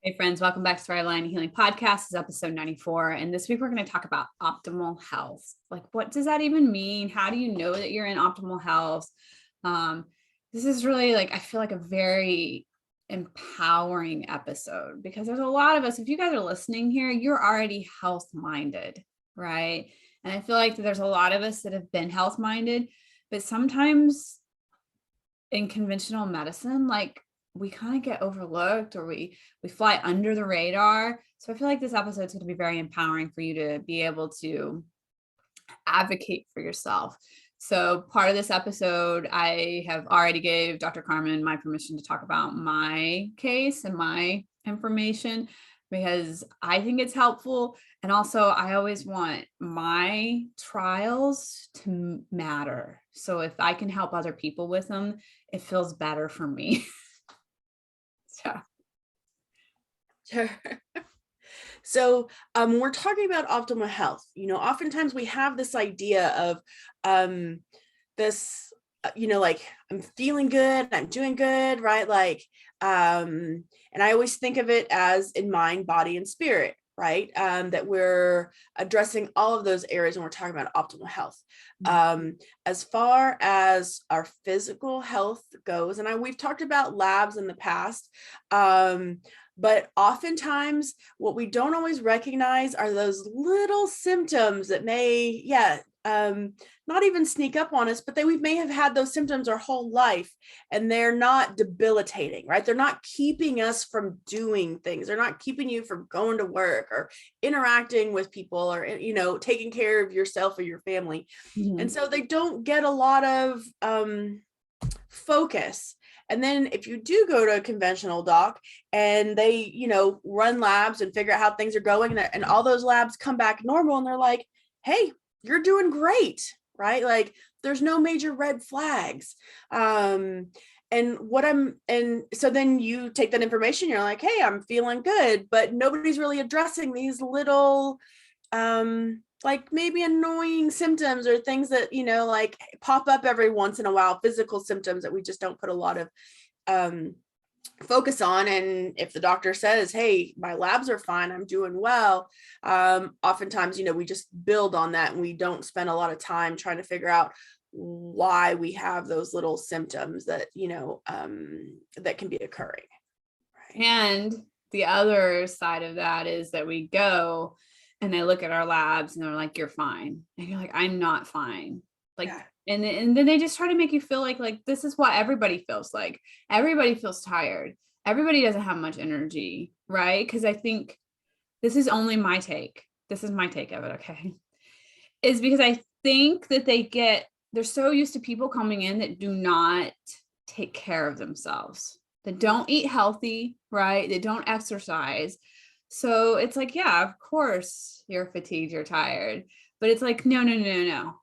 Hey friends, welcome back to our Align Healing Podcast. This is episode 94. And this week we're going to talk about optimal health. Like, what does that even mean? How do you know that you're in optimal health? This is really I feel like a very empowering episode because there's a lot of us, if you guys are listening here, you're already health minded, right? And I feel like there's a lot of us that have been health minded, but sometimes in conventional medicine, we kind of get overlooked or we fly under the radar. So I feel like this episode is going to be very empowering for you to be able to advocate for yourself. So part of this episode, I have already gave Dr. Carmen my permission to talk about my case and my information because I think it's helpful. And also I always want my trials to matter. So if I can help other people with them, it feels better for me. Sure. So we're talking about optimal health. Oftentimes we have this idea of this, I'm feeling good, I'm doing good, right? And I always think of it as in mind, body, and spirit, right? That we're addressing all of those areas when we're talking about optimal health. As far as our physical health goes, and we've talked about labs in the past, but oftentimes what we don't always recognize are those little symptoms that may, not even sneak up on us, but we may have had those symptoms our whole life and they're not debilitating, right? They're not keeping us from doing things. They're not keeping you from going to work or interacting with people or, taking care of yourself or your family. Mm-hmm. And so they don't get a lot of focus. And then if you do go to a conventional doc and they, run labs and figure out how things are going and all those labs come back normal and they're like, hey, you're doing great, right? There's no major red flags. And so then you take that information, you're like, hey, I'm feeling good, but nobody's really addressing these little, maybe annoying symptoms or things that, pop up every once in a while, physical symptoms that we just don't put a lot of focus on. And if the doctor says, hey, my labs are fine, I'm doing well, oftentimes, we just build on that and we don't spend a lot of time trying to figure out why we have those little symptoms that, that can be occurring. Right? And the other side of that is that we go and they look at our labs and they're like, you're fine. And you're like, I'm not fine. And then they just try to make you feel like this is what everybody feels like. Everybody feels tired. Everybody doesn't have much energy, right? Because I think this is only my take. This is my take of it, okay? Is because I think that they're so used to people coming in that do not take care of themselves, that don't eat healthy, right? They don't exercise. So it's like, yeah, of course you're fatigued, you're tired, but it's like, no.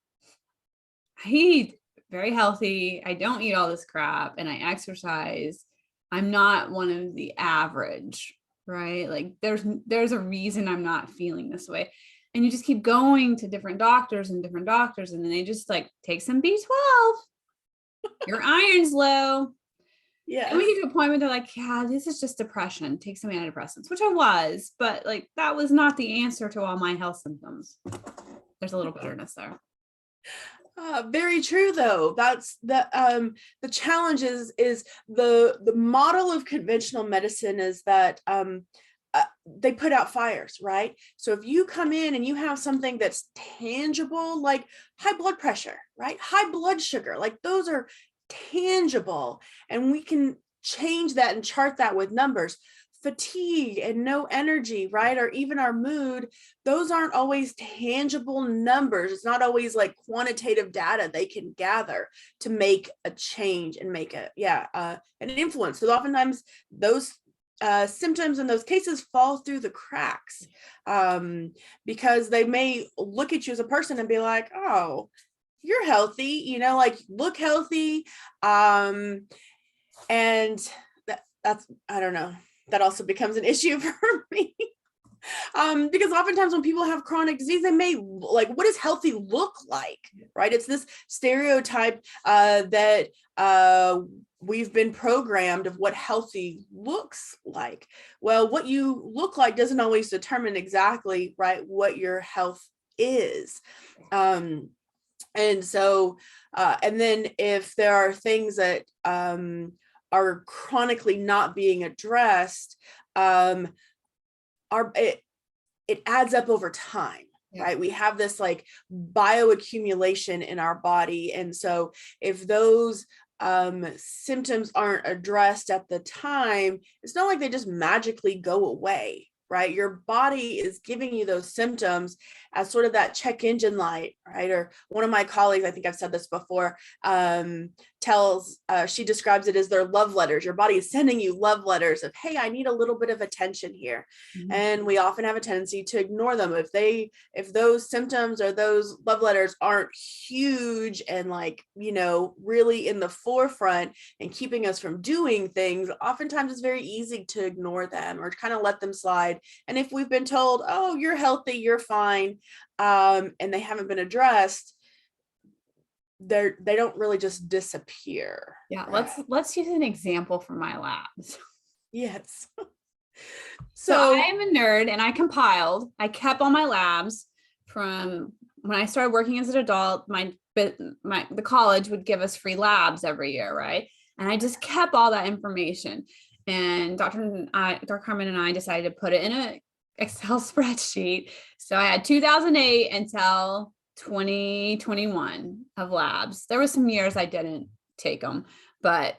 I eat very healthy. I don't eat all this crap and I exercise. I'm not one of the average, right? There's a reason I'm not feeling this way. And you just keep going to different doctors. And then they just take some B12. Your iron's low. Yeah. And we get to a point where they're like, yeah, this is just depression. Take some antidepressants, which I was, but that was not the answer to all my health symptoms. There's a little bitterness there. Very true, though. That's the challenge is the model of conventional medicine is that they put out fires, right? So if you come in and you have something that's tangible, like high blood pressure, right? High blood sugar, those are tangible, and we can change that and chart that with numbers. Fatigue and no energy, right? Or even our mood, those aren't always tangible numbers. It's not always quantitative data they can gather to make a change and make an influence. So oftentimes those symptoms in those cases fall through the cracks because they may look at you as a person and be like, oh, you're healthy, look healthy. And that's, I don't know. That also becomes an issue for me because oftentimes when people have chronic disease, they may what does healthy look like, right? It's this stereotype that we've been programmed of what healthy looks like. Well, what you look like doesn't always determine exactly, right, what your health is. And so, and then if there are things that are chronically not being addressed, it adds up over time. Yeah. Right. We have this like bioaccumulation in our body. And so if those symptoms aren't addressed at the time, it's not like they just magically go away. Right. Your body is giving you those symptoms as sort of that check engine light. Right. Or one of my colleagues, I think I've said this before, she describes it as their love letters. Your body is sending you love letters of, hey, I need a little bit of attention here. Mm-hmm. And we often have a tendency to ignore them. If those symptoms or those love letters aren't huge and like, really in the forefront and keeping us from doing things, oftentimes it's very easy to ignore them or kind of let them slide. And if we've been told, oh, you're healthy, you're fine, and they haven't been addressed, they don't really just disappear. Yeah, right? Let's use an example from my labs. Yes. So I am a nerd, and I kept all my labs from when I started working as an adult. The college would give us free labs every year, right? And I just kept all that information. And Dr. Carmen and I decided to put it in an Excel spreadsheet. So I had 2008 until 2021 of labs. There was some years I didn't take them, and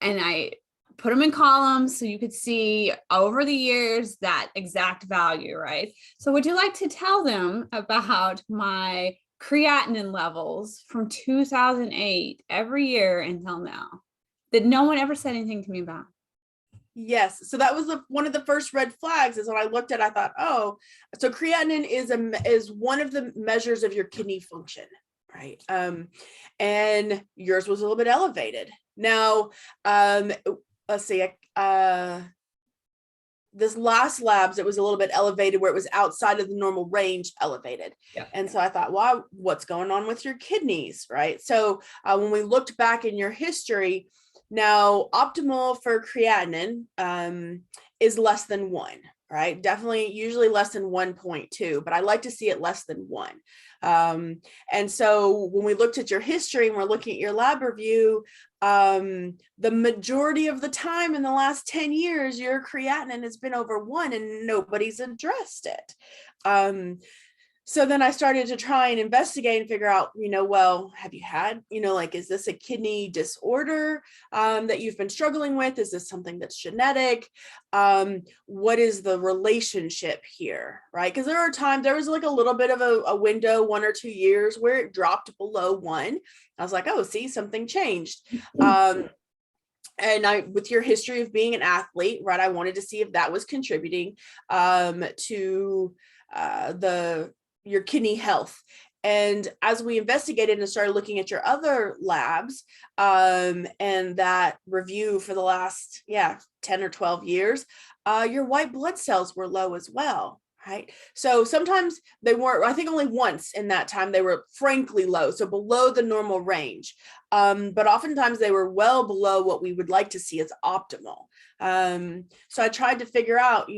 I put them in columns so you could see over the years that exact value, right? So would you like to tell them about my creatinine levels from 2008 every year until now that no one ever said anything to me about? Yes. So that was one of the first red flags is when I looked at, I thought, oh, so creatinine is one of the measures of your kidney function, right? And yours was a little bit elevated. Now, let's see, this last labs, it was a little bit elevated where it was outside of the normal range elevated. Yeah. And so I thought, well, what's going on with your kidneys, right? So when we looked back in your history, now, optimal for creatinine is less than 1, right? Definitely, usually less than 1.2, but I like to see it less than 1. And so when we looked at your history and we're looking at your lab review, the majority of the time in the last 10 years, your creatinine has been over 1 and nobody's addressed it. So then I started to try and investigate and figure out, well, have you had, is this a kidney disorder that you've been struggling with? Is this something that's genetic? What is the relationship here, right? Because there was like a little bit of a window, 1 or 2 years where it dropped below 1. I was like, oh, see, something changed. And with your history of being an athlete, right, I wanted to see if that was contributing to your kidney health. And as we investigated and started looking at your other labs, and that review for the last 10 or 12 years, your white blood cells were low as well. Right. So sometimes they weren't, I think only once in that time they were frankly low, so below the normal range. But oftentimes they were well below what we would like to see as optimal. So I tried to figure out,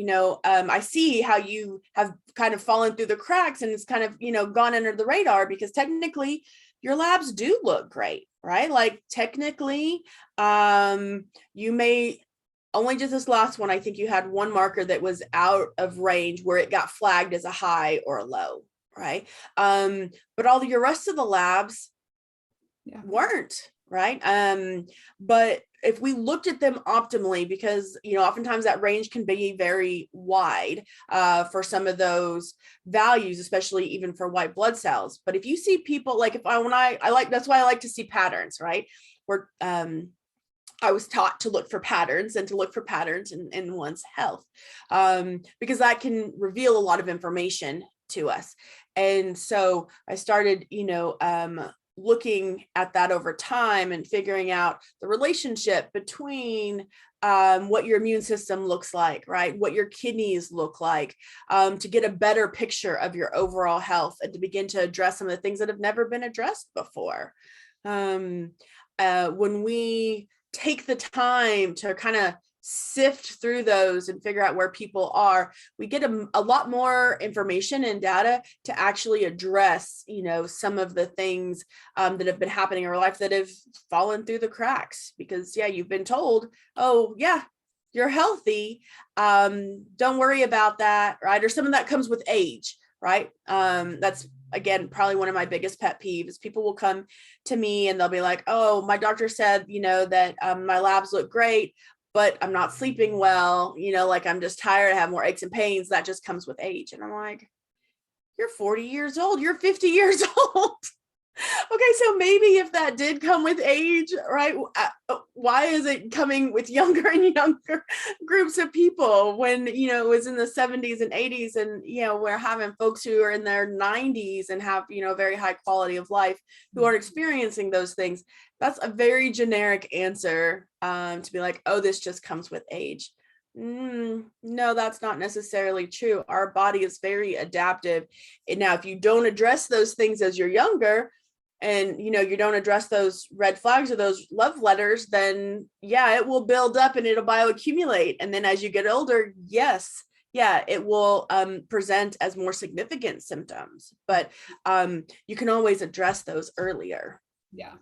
I see how you have kind of fallen through the cracks and it's kind of, gone under the radar because technically your labs do look great, right? Like technically, you may only just this last one, I think you had one marker that was out of range where it got flagged as a high or a low, right? But all your rest of the labs weren't, right? But if we looked at them optimally, because, oftentimes that range can be very wide for some of those values, especially even for white blood cells. But if you see people like that's why I like to see patterns, right? Where, I was taught to look for patterns and to look for patterns in one's health, because that can reveal a lot of information to us. And so I started, looking at that over time and figuring out the relationship between what your immune system looks like, right? What your kidneys look like, to get a better picture of your overall health and to begin to address some of the things that have never been addressed before. When we take the time to kind of sift through those and figure out where people are, we get a lot more information and data to actually address, some of the things that have been happening in our life that have fallen through the cracks. Because you've been told, oh yeah, you're healthy. Don't worry about that, right? Or some of that comes with age, right? That's again, probably one of my biggest pet peeves. People will come to me and they'll be like, oh, my doctor said, that my labs look great, but I'm not sleeping well, like I'm just tired, I have more aches and pains. That just comes with age. And I'm like, you're 40 years old, you're 50 years old. Okay, so maybe if that did come with age, right? Why is it coming with younger and younger groups of people when, it was in the 70s and 80s and, we're having folks who are in their 90s and have, a very high quality of life who are experiencing those things. That's a very generic answer to be like, oh, this just comes with age. No, that's not necessarily true. Our body is very adaptive. And now, if you don't address those things as you're younger, and you don't address those red flags or those love letters, then it will build up and it'll bioaccumulate. And then as you get older, it will present as more significant symptoms. But you can always address those earlier. Yeah.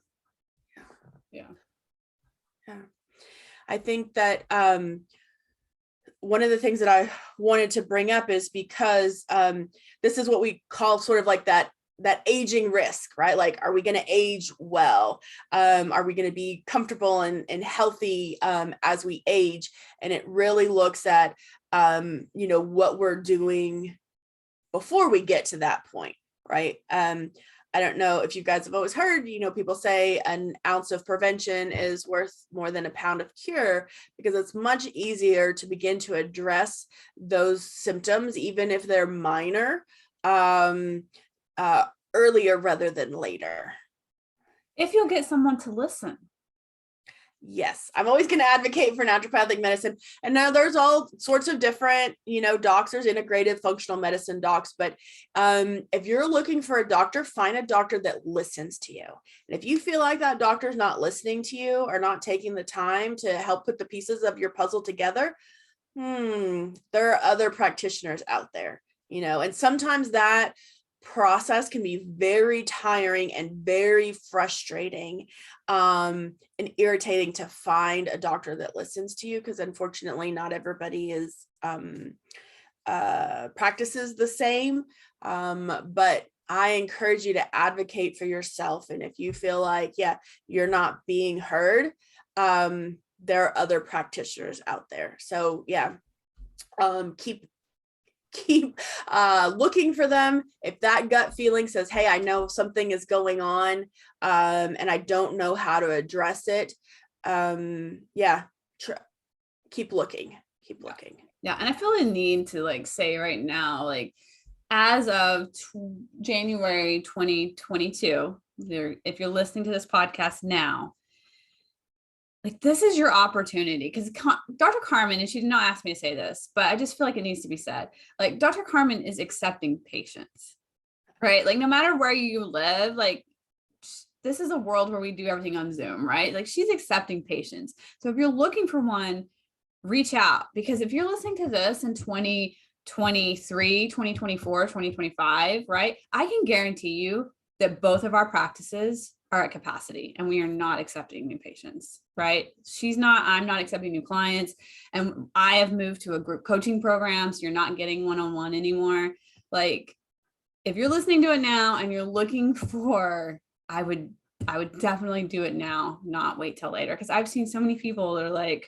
I think that one of the things that I wanted to bring up is because this is what we call sort of like that aging risk, right? Like, are we going to age well? Are we going to be comfortable and healthy as we age? And it really looks at, what we're doing before we get to that point, right? I don't know if you guys have always heard, people say an ounce of prevention is worth more than a pound of cure, because it's much easier to begin to address those symptoms, even if they're minor, earlier rather than later. If you'll get someone to listen. Yes, I'm always going to advocate for naturopathic medicine. And now there's all sorts of different, docs. There's integrative functional medicine docs. But if you're looking for a doctor, find a doctor that listens to you. And if you feel like that doctor's not listening to you or not taking the time to help put the pieces of your puzzle together, there are other practitioners out there, and sometimes that process can be very tiring and very frustrating and irritating to find a doctor that listens to you, because unfortunately not everybody is practices the same, but I encourage you to advocate for yourself. And if you feel like you're not being heard, there are other practitioners out there. So keep looking for them. If that gut feeling says, hey, I know something is going on and I don't know how to address it, keep looking. Yeah. And I feel a need to say right now, as of January 2022, if you're listening to this podcast now, this is your opportunity, because Dr. Carmen, and she did not ask me to say this, but I just feel like it needs to be said. Dr. Carmen is accepting patients, right? No matter where you live, this is a world where we do everything on Zoom, right? She's accepting patients. So if you're looking for one, reach out, because if you're listening to this in 2023, 2024, 2025, right? I can guarantee you that both of our practices are at capacity and we are not accepting new patients, right? I'm not accepting new clients. And I have moved to a group coaching program. So you're not getting one-on-one anymore. If you're listening to it now and you're looking for, I would definitely do it now, not wait till later. Cause I've seen so many people that are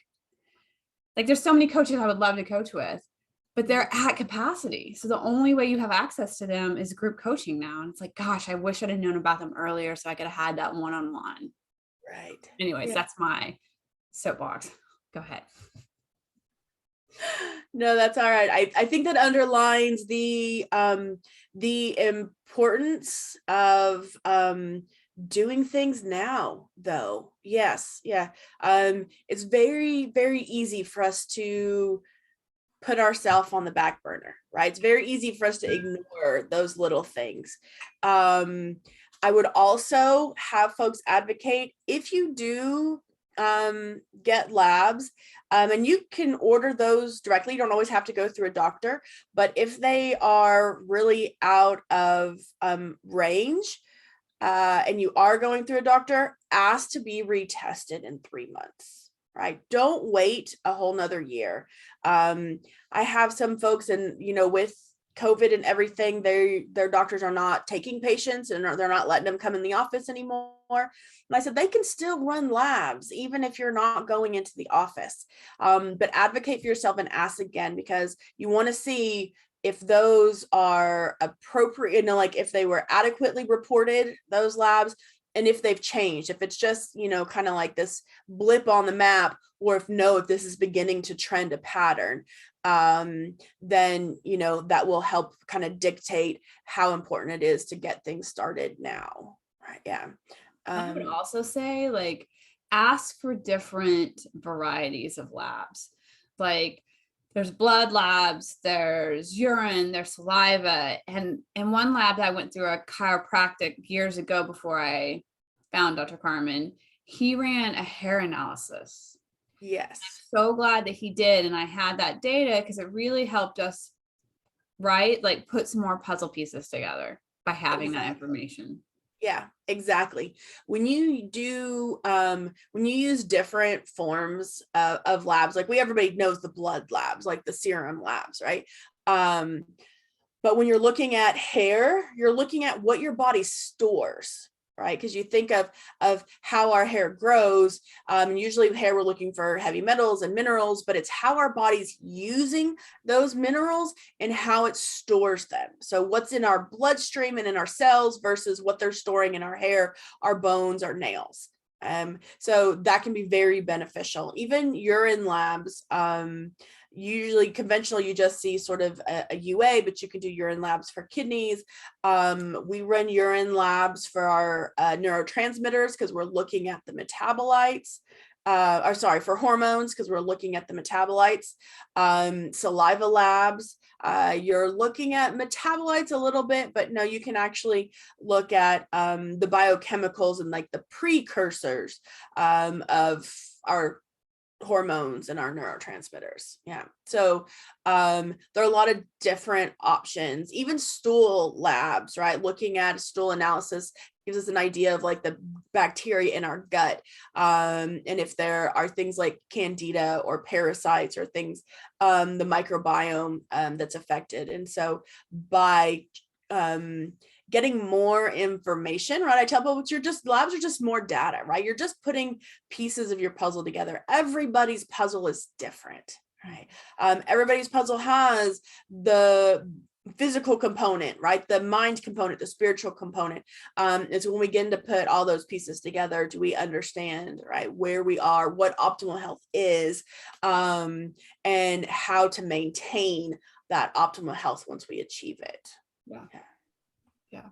there's so many coaches I would love to coach with, but they're at capacity. So the only way you have access to them is group coaching now. And it's gosh, I wish I'd have known about them earlier so I could have had that one-on-one. Right. Anyways, that's my soapbox. Go ahead. No, that's all right. I think that underlines the importance of doing things now, though. Yes. Yeah. It's very, very easy for us to put ourselves on the back burner, right? It's very easy for us to ignore those little things. I would also have folks advocate, if you do get labs, and you can order those directly. You don't always have to go through a doctor, but if they are really out of range, and you are going through a doctor, ask to be retested in 3 months, right? Don't wait a whole nother year. I have some folks, and with COVID and everything, their doctors are not taking patients, and they're not letting them come in the office anymore. And I said, they can still run labs even if you're not going into the office. But advocate for yourself and ask again, because you want to see if those are appropriate, like if they were adequately reported, those labs, and if they've changed, if it's just, kind of like this blip on the map, or if this is beginning to trend a pattern, then, that will help kind of dictate how important it is to get things started now. Right. Yeah. I would also say, like, ask for different varieties of labs. Like, there's blood labs, there's urine, there's saliva. And one lab that I went through a chiropractic years ago before I found Dr. Carmen, he ran a hair analysis. Yes. I'm so glad that he did. And I had that data because it really helped us, right? Like, put some more puzzle pieces together by having that information. Yeah, exactly. When you do, when you use different forms of labs, like everybody knows the blood labs, like the serum labs, right? But when you're looking at hair, you're looking at what your body stores, right? Because you think of how our hair grows. Usually hair, we're looking for heavy metals and minerals, but it's how our body's using those minerals and how it stores them. So what's in our bloodstream and in our cells versus what they're storing in our hair, our bones, our nails. So that can be very beneficial. Even urine labs, usually conventional, you just see sort of a UA, but you can do urine labs for kidneys. We run urine labs for our neurotransmitters because we're looking at the metabolites. For hormones, because we're looking at the metabolites. Saliva labs, you're looking at metabolites a little bit, but no, you can actually look at the biochemicals and like the precursors of our hormones and our neurotransmitters. Yeah. So there are a lot of different options, even stool labs, right? Looking at stool analysis gives us an idea of like the bacteria in our gut. And if there are things like candida or parasites or things, the microbiome that's affected. And so by getting more information, right? I tell people labs are just more data, right? You're just putting pieces of your puzzle together. Everybody's puzzle is different, right? Everybody's puzzle has the physical component, right? The mind component, the spiritual component. It's when we begin to put all those pieces together, do we understand, right, where we are, what optimal health is, and how to maintain that optimal health once we achieve it. Yeah.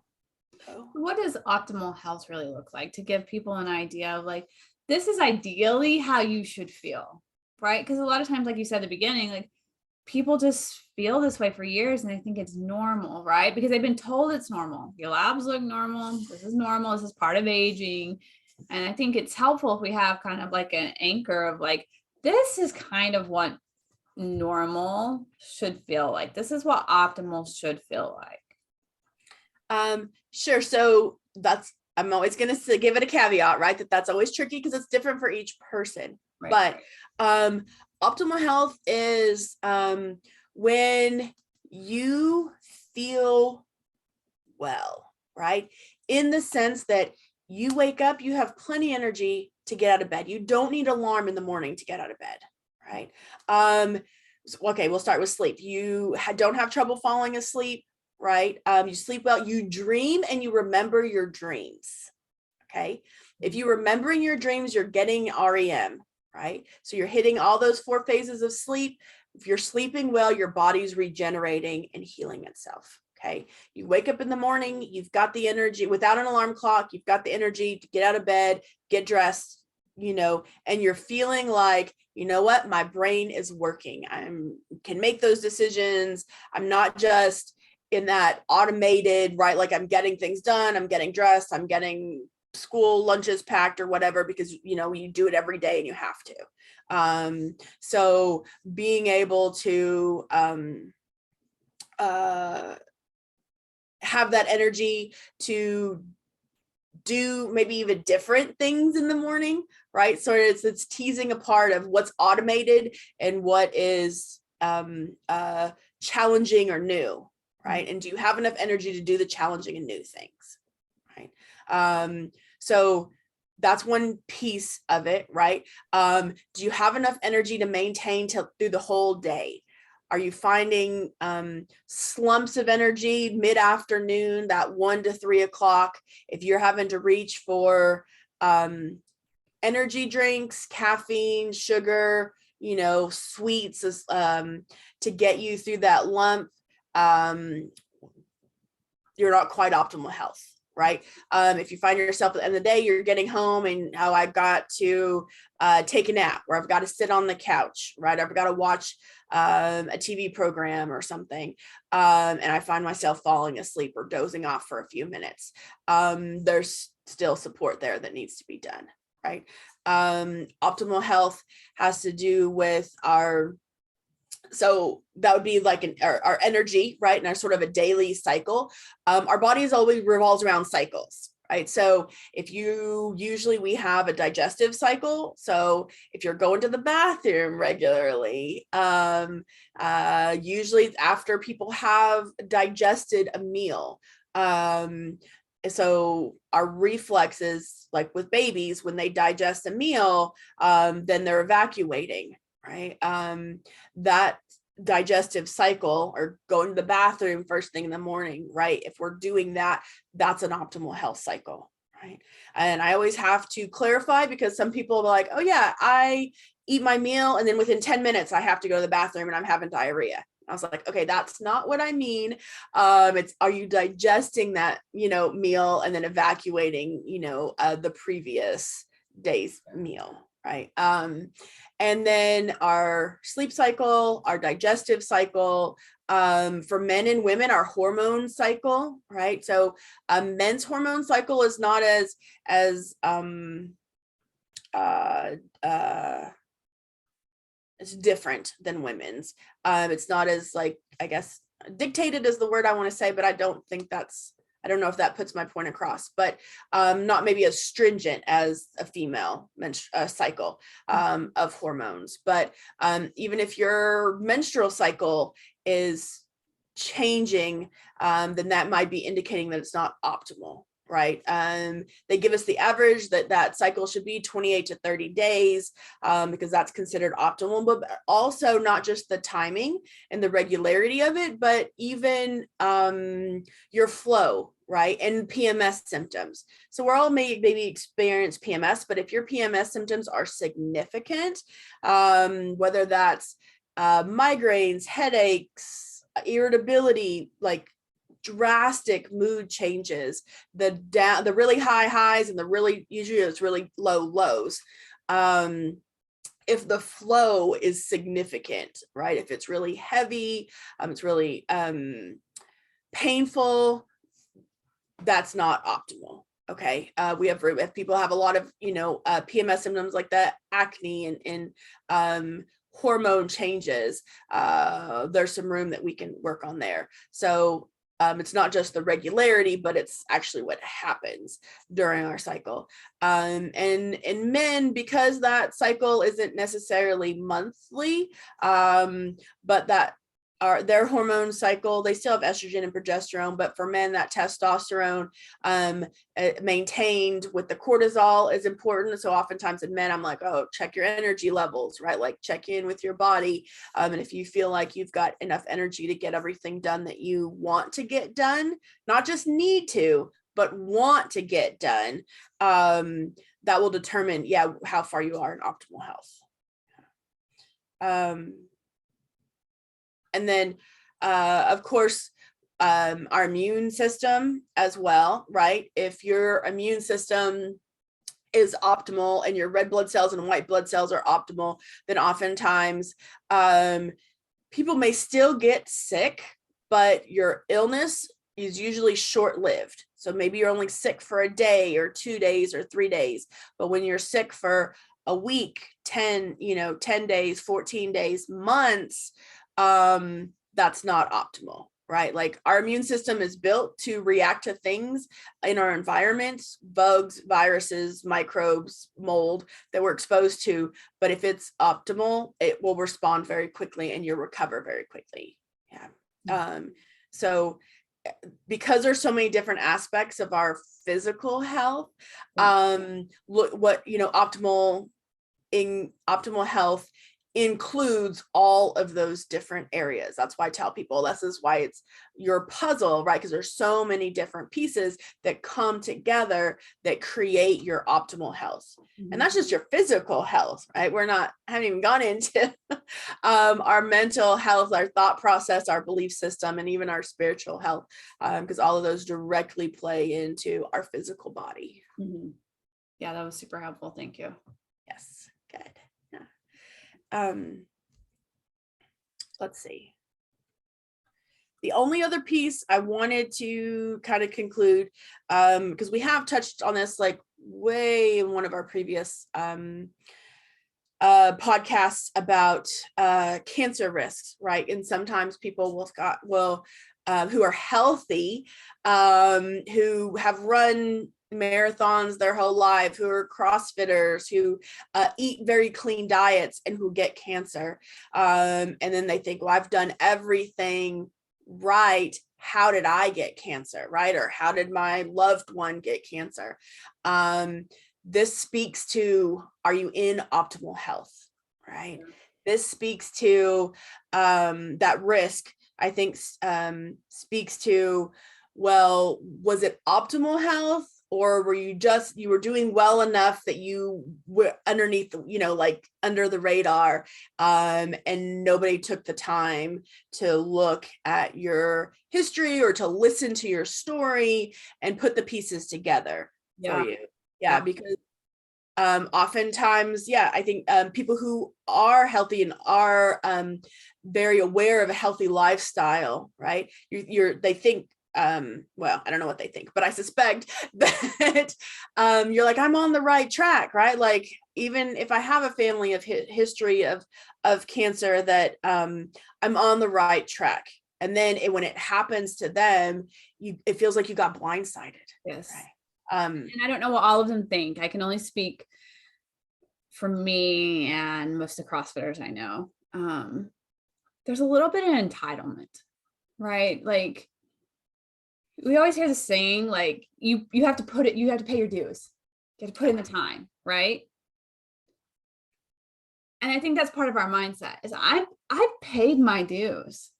What does optimal health really look like, to give people an idea of like, this is ideally how you should feel, right? Because a lot of times, like you said at the beginning, like people just feel this way for years and they think it's normal, right? Because they've been told it's normal. Your labs look normal. This is normal. This is part of aging. And I think it's helpful if we have kind of like an anchor of like, this is kind of what normal should feel like. This is what optimal should feel like. Sure. So I'm always going to give it a caveat, right? That's always tricky because it's different for each person. Right. But optimal health is when you feel well, right? In the sense that you wake up, you have plenty of energy to get out of bed. You don't need an alarm in the morning to get out of bed, right? Okay, we'll start with sleep. You don't have trouble falling asleep, right? You sleep well, you dream and you remember your dreams. Okay. If you're remembering your dreams, you're getting REM, right? So you're hitting all those 4 phases of sleep. If you're sleeping well, your body's regenerating and healing itself. Okay. You wake up in the morning, you've got the energy without an alarm clock. You've got the energy to get out of bed, get dressed, and you're feeling like, you know what, my brain is working. I can make those decisions. I'm not just in that automated, right? Like I'm getting things done, I'm getting dressed, I'm getting school lunches packed or whatever, because you do it every day and you have to. So being able to have that energy to do maybe even different things in the morning, right? So it's teasing apart of what's automated and what is challenging or new, right? And do you have enough energy to do the challenging and new things, right? So that's one piece of it, right? Do you have enough energy to maintain through the whole day? Are you finding slumps of energy mid-afternoon, that 1 to 3 o'clock, if you're having to reach for energy drinks, caffeine, sugar, sweets to get you through that lump, you're not quite optimal health, right? If you find yourself at the end of the day, you're getting home and I've got to take a nap, or I've got to sit on the couch, right? I've got to watch a TV program or something, and I find myself falling asleep or dozing off for a few minutes. There's still support there that needs to be done, right? Optimal health has to do with so that would be like our energy, right? And our sort of a daily cycle. Our body is always revolves around cycles, right? So we have a digestive cycle. So if you're going to the bathroom regularly, usually after people have digested a meal, so our reflexes, like with babies, when they digest a meal, then they're evacuating, right? That digestive cycle, or going to the bathroom first thing in the morning, right? If we're doing that, that's an optimal health cycle, right? And I always have to clarify, because some people are like, oh yeah, I eat my meal and then within 10 minutes I have to go to the bathroom and I'm having diarrhea. I was like, okay, that's not what I mean. It's, are you digesting that, meal and then evacuating, the previous day's meal, right? And then our sleep cycle, our digestive cycle, for men and women, our hormone cycle, right? So men's hormone cycle is not as it's different than women's. It's not as, like, I guess dictated is the word I want to say, but I don't know if that puts my point across, but not maybe as stringent as a female cycle of hormones. But even if your menstrual cycle is changing, then that might be indicating that it's not optimal, right? They give us the average that cycle should be 28 to 30 days, because that's considered optimal, but also not just the timing and the regularity of it, but even your flow, right? And PMS symptoms. So we're all maybe experience PMS, but if your PMS symptoms are significant, whether that's migraines, headaches, irritability, like drastic mood changes, the really high highs and usually it's really low lows. If the flow is significant, right? If it's really heavy, it's really painful, that's not optimal. Okay. If people have a lot of, PMS symptoms like that, acne and hormone changes, there's some room that we can work on there. So it's not just the regularity, but it's actually what happens during our cycle. And in men, because that cycle isn't necessarily monthly, but that their hormone cycle, they still have estrogen and progesterone, but for men, that testosterone maintained with the cortisol is important. So oftentimes in men, I'm like, oh, check your energy levels, right? Like check in with your body. And if you feel like you've got enough energy to get everything done that you want to get done, not just need to, but want to get done, that will determine, how far you are in optimal health. And then, of course, our immune system as well, right? If your immune system is optimal and your red blood cells and white blood cells are optimal, then oftentimes people may still get sick, but your illness usually short-lived. So maybe you're only sick for a day or 2 days or 3 days, but when you're sick for a week, 10 days, 14 days, months, that's not optimal, right? Like our immune system is built to react to things in our environment, bugs, viruses, microbes, mold that we're exposed to. But if it's optimal, it will respond very quickly and you'll recover very quickly. Yeah. So because there's so many different aspects of our physical health, look what, optimal health includes all of those different areas. That's why I tell people this is why it's your puzzle, right? Because there's so many different pieces that come together that create your optimal health. And that's just your physical health, right? Haven't even gone into our mental health, our thought process, our belief system, and even our spiritual health, because all of those directly play into our physical body. Yeah, that was super helpful. Thank you. Yes, good. Yeah. Let's see. The only other piece I wanted to kind of conclude, because we have touched on this like way in one of our previous podcasts about cancer risks, right? And sometimes people will who are healthy, who have run marathons their whole life, who are CrossFitters, who eat very clean diets, and who get cancer. And then they think, well, I've done everything right. How did I get cancer, right? Or how did my loved one get cancer? This speaks to, are you in optimal health, right? This speaks to that risk, I think, speaks to, well, was it optimal health? Or were you doing well enough that you were underneath, like under the radar, and nobody took the time to look at your history or to listen to your story and put the pieces together for you. Yeah, because oftentimes, I think people who are healthy and are very aware of a healthy lifestyle, right? They think, well, I don't know what they think, but I suspect that you're like, I'm on the right track, right? Like, even if I have a family of history of cancer, that I'm on the right track. And then when it happens to them, it feels like you got blindsided. Yes. Right? And I don't know what all of them think. I can only speak for me and most of the CrossFitters I know. There's a little bit of entitlement, right? Like, we always hear the saying, like, you have to pay your dues. You have to put in the time, right? And I think that's part of our mindset is I've paid my dues,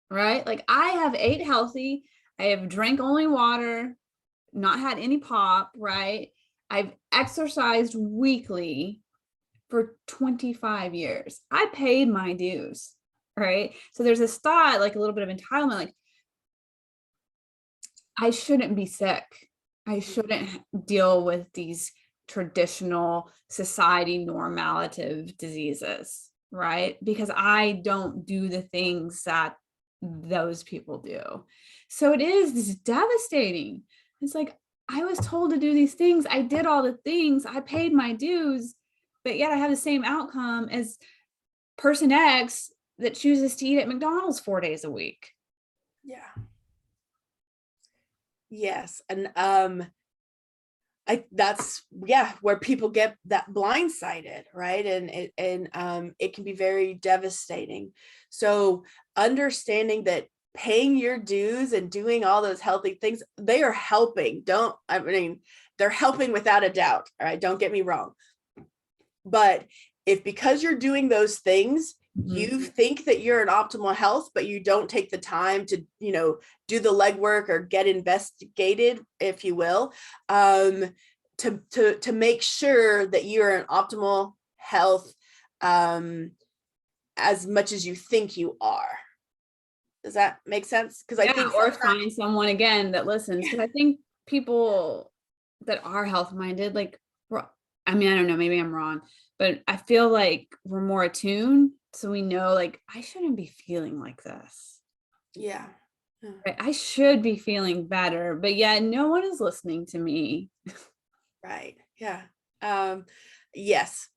right? Like, I have ate healthy. I have drank only water, not had any pop, right? I've exercised weekly for 25 years. I paid my dues, right? So there's this thought, like a little bit of entitlement, like, I shouldn't be sick. I shouldn't deal with these traditional society normative diseases, right? Because I don't do the things that those people do. So it is devastating. It's like, I was told to do these things. I did all the things. I paid my dues, but yet I have the same outcome as person X that chooses to eat at McDonald's 4 days a week. Yeah. Yes. And that's where people get that blindsided, right? And it can be very devastating. So understanding that paying your dues and doing all those healthy things, they are helping. They're helping without a doubt. All right. Don't get me wrong. But if because you're doing those things, you think that you're in optimal health, but you don't take the time to, do the legwork or get investigated, if you will, to make sure that you're in optimal health as much as you think you are. Does that make sense? Because I think, or find someone again that listens. Because I think people that are health minded, like, I don't know, maybe I'm wrong, but I feel like we're more attuned. So we know, like, I shouldn't be feeling like this. Yeah. Yeah. Right, I should be feeling better, but yet no one is listening to me. Right. Yeah. Yes.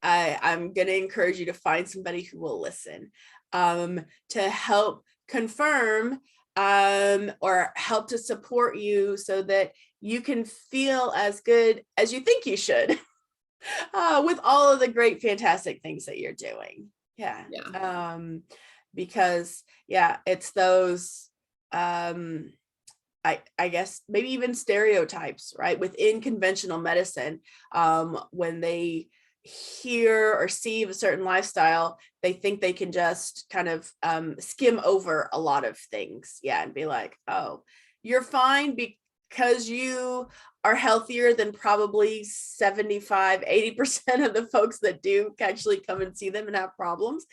I'm going to encourage you to find somebody who will listen, to help confirm, or help to support you so that you can feel as good as you think you should, with all of the great, fantastic things that you're doing. Yeah. Yeah. Because yeah, it's those, I guess maybe even stereotypes, right? Within conventional medicine, when they hear or see a certain lifestyle, they think they can just kind of, skim over a lot of things. Yeah. And be like, oh, you're fine because you are healthier than probably 75-80% of the folks that do actually come and see them and have problems.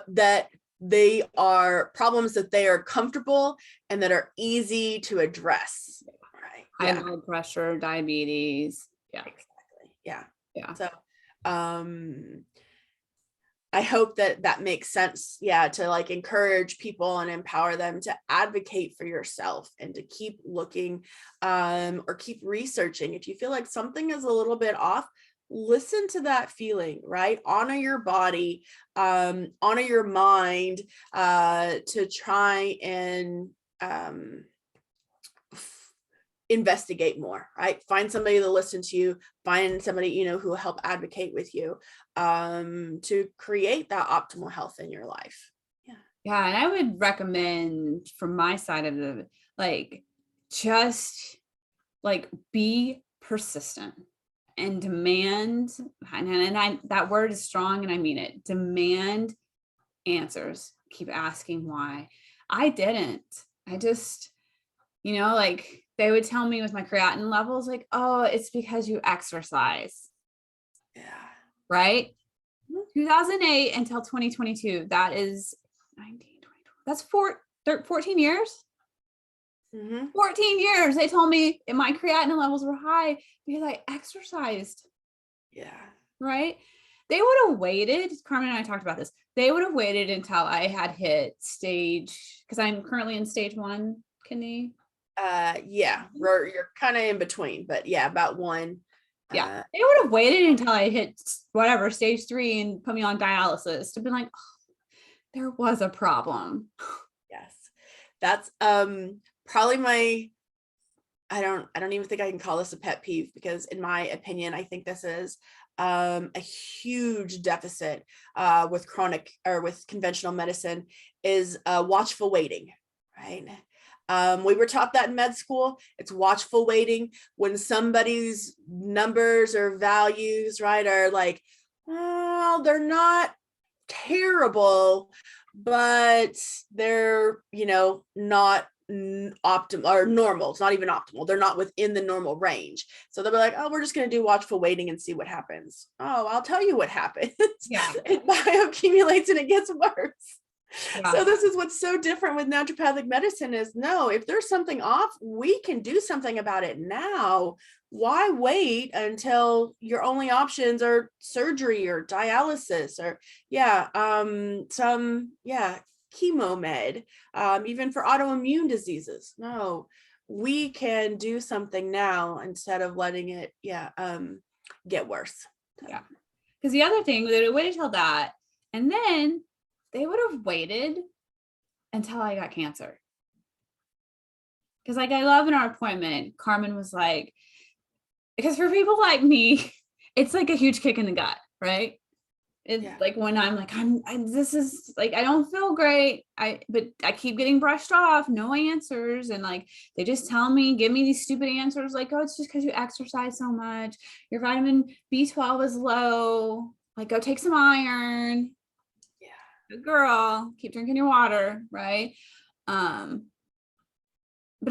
That they are problems that they are comfortable and that are easy to address. Right. High Yeah. blood pressure, diabetes. Yeah. Exactly. Yeah. Yeah. So, I hope that that makes sense. Yeah. To like encourage people and empower them to advocate for yourself and to keep looking, or keep researching. If you feel like something is a little bit off, listen to that feeling, right? Honor your body, honor your mind, to try and, investigate more, right? Find somebody to listen to you, find somebody, who will help advocate with you, to create that optimal health in your life. Yeah. Yeah. And I would recommend from my side of the, like, just like be persistent and demand, and I, that word is strong and I mean it, demand answers. Keep asking why. I didn't. I just, like they would tell me with my creatinine levels, like, oh, it's because you exercise, Yeah. right? Mhm. 2008 until 2022. That is 19, 20, that's 14 years. Mhm. 14 years. They told me my creatinine levels were high because I exercised, Yeah. right? They would have waited. Carmen and I talked about this. They would have waited until I had hit stage, because I'm currently in stage 1 kidney. Yeah, you're kind of in between, but yeah, about one. Yeah. They would have waited until I hit whatever stage 3 and put me on dialysis to be like, oh, there was a problem. Yes. That's probably my, I don't even think I can call this a pet peeve, because in my opinion, I think this is, a huge deficit, with chronic or with conventional medicine, is, watchful waiting, right? We were taught that in med school. It's watchful waiting when somebody's numbers or values, right, are like, well, they're not terrible, but they're, not optimal or normal. It's not even optimal. They're not within the normal range. So they'll be like, oh, we're just going to do watchful waiting and see what happens. Oh, I'll tell you what happens. Yeah. It bioaccumulates and it gets worse. Yeah. So this is what's so different with naturopathic medicine is, no, if there's something off, we can do something about it now. Why wait until your only options are surgery or dialysis or some chemo med, even for autoimmune diseases? No, we can do something now instead of letting it get worse. Yeah. Because the other thing, they would wait until that, and then they would have waited until I got cancer. Because like I love in our appointment, Carmen was like, because for people like me, it's like a huge kick in the gut, right? It's like when I'm like, this is like, I don't feel great. But I keep getting brushed off, no answers. And like, they just tell me, give me these stupid answers. Like, oh, it's just because you exercise so much. Your vitamin B12 is low. Like, go take some iron. Yeah. Good girl, keep drinking your water. Right. But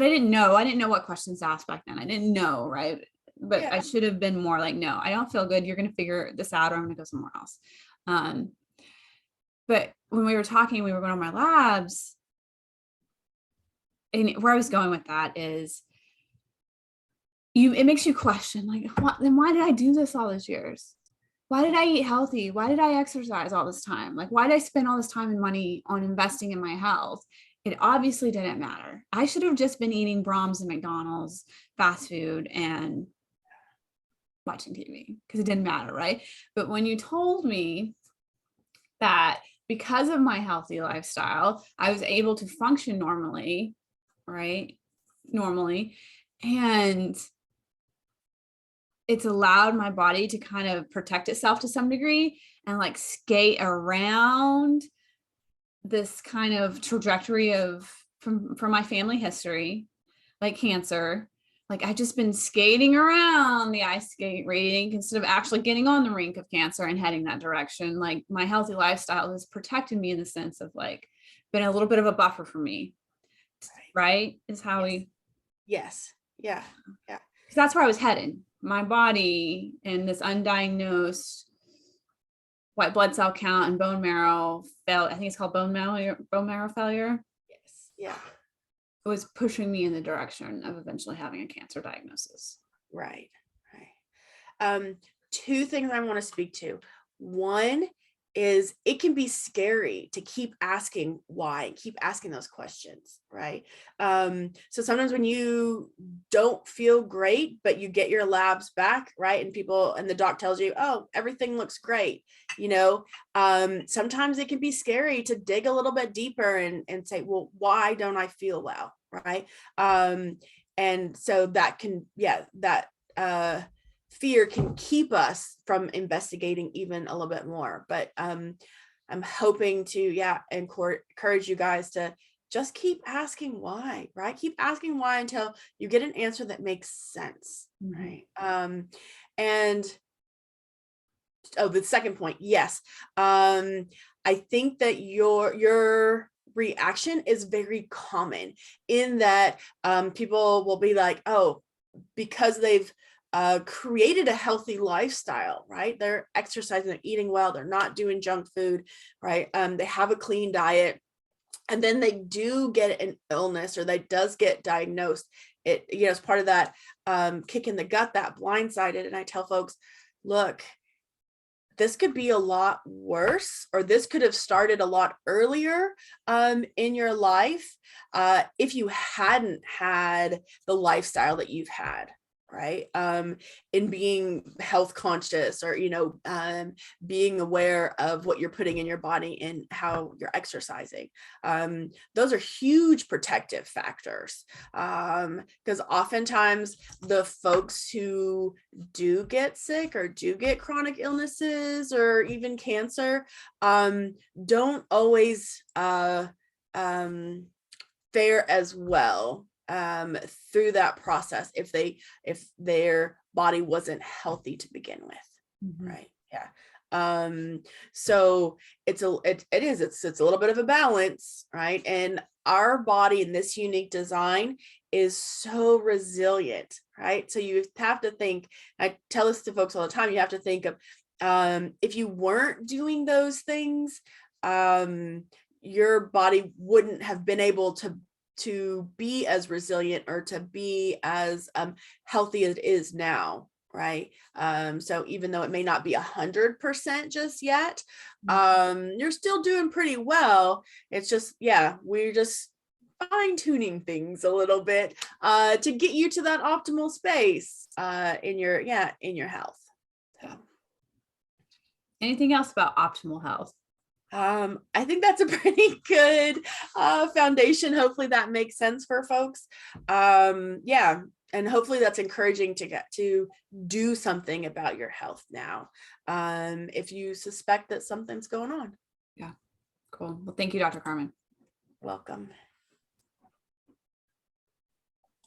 I didn't know what questions to ask back then. I didn't know. Right. But I should have been more like, no, I don't feel good. You're going to figure this out, or I'm going to go somewhere else. But when we were talking, we were going on my labs, and where I was going with that is it makes you question, like, why did I do this all these years? Why did I eat healthy? Why did I exercise all this time? Like, why did I spend all this time and money on investing in my health it obviously didn't matter. I should have just been eating Brahms and McDonald's, fast food, and watching TV because it didn't matter, right? But when you told me that because of my healthy lifestyle, I was able to function normally, right? Normally. And it's allowed my body to kind of protect itself to some degree and like skate around this kind of trajectory of from my family history, like cancer. Like I just been skating around the ice skate rink instead of actually getting on the rink of cancer and heading that direction. Like my healthy lifestyle has protected me in the sense of like been a little bit of a buffer for me, right? Is how we. Yes. Yeah. Yeah. Because that's where I was headed. My body and this undiagnosed white blood cell count and bone marrow fail. I think it's called bone marrow failure. Yes. Yeah. It was pushing me in the direction of eventually having a cancer diagnosis. Right. Right. Two things I want to speak to. One is it can be scary to keep asking why, keep asking those questions, right? So sometimes when you don't feel great, but you get your labs back, right? And the doc tells you, oh, everything looks great. Sometimes it can be scary to dig a little bit deeper and say, well, why don't I feel well? Right. And so that can, fear can keep us from investigating even a little bit more. But I'm hoping to, encourage you guys to just keep asking why, right? Keep asking why until you get an answer that makes sense, right? And the second point, yes. I think that your reaction is very common in that people will be like, oh, because they've created a healthy lifestyle, right? They're exercising, they're eating well, they're not doing junk food, right? They have a clean diet, and then they do get an illness or they does get diagnosed. It's part of that kick in the gut, that blindsided. And I tell folks, look, this could be a lot worse, or this could have started a lot earlier in your life if you hadn't had the lifestyle that you've had, right? In being health conscious, or being aware of what you're putting in your body and how you're exercising. Those are huge protective factors, because oftentimes the folks who do get sick or do get chronic illnesses or even cancer don't always fare as well through that process if their body wasn't healthy to begin with, right? So it's a little bit of a balance, right? And our body in this unique design is so resilient, right? So you have to think, I tell this to folks all the time, you have to think of if you weren't doing those things, your body wouldn't have been able to be as resilient or to be as healthy as it is now, right? So even though it may not be 100% just yet, you're still doing pretty well. It's just, we're just fine-tuning things a little bit to get you to that optimal space in your health. So. Anything else about optimal health? I think that's a pretty good foundation. Hopefully that makes sense for folks. And hopefully that's encouraging to get to do something about your health now, if you suspect that something's going on. Yeah, cool. Well, thank you, Dr. Carmen. Welcome.